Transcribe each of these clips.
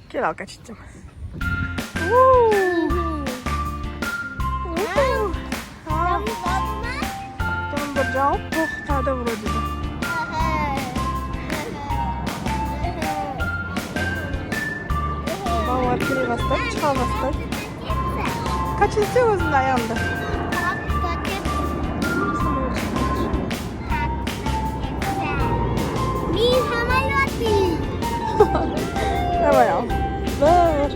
Gel Alkaç'cığım. Canım cevap bu tade vurdu. Baba kiri bastık, çıkar bastık. Kaçıncı özünde ayağımda? Давай, Ал. Ver.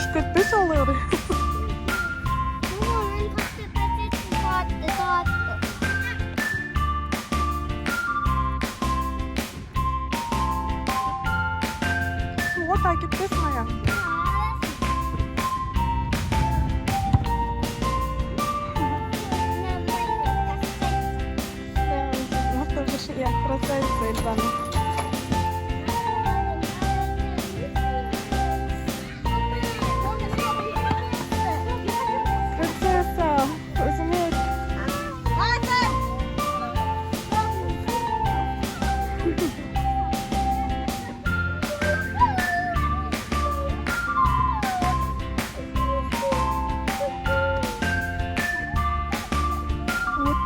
Şükretmez oluyor. Suğa takip etme ya. Я красавица Эльзана. Красавица, возьми.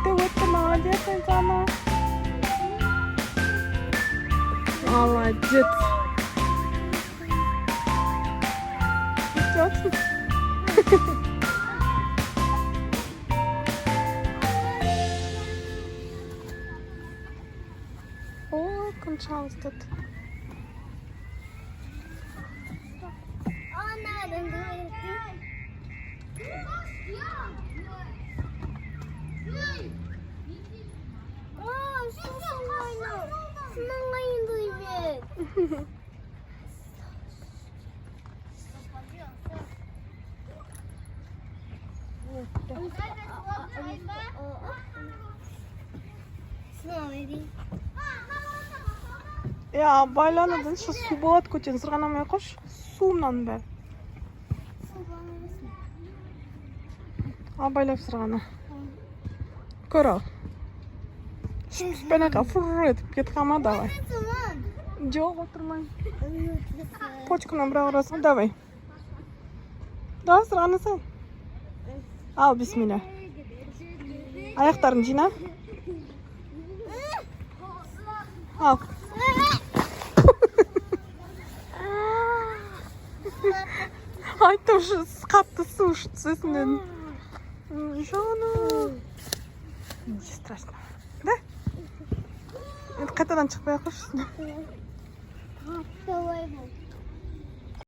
Вот ты молодец, Эльзана. Молодец. Идёт. О, кончалось тут. Ya baylanadın şu su boğat kötün sırganamaya koş. Su'ndan be. Baylap sırgana. Kör al. Ben fırr etip git ama davay. Жоқ отырмайын. Почканы бір ұрасың, давай. Давай сырғаны сен. Ал, бисмилля. Аяқтарын жина. Ал. Ай, тоже қатты су түсесінен. Жаным. Не страшно. Да? Қайтадан шықпай ақ қойшы. Давай.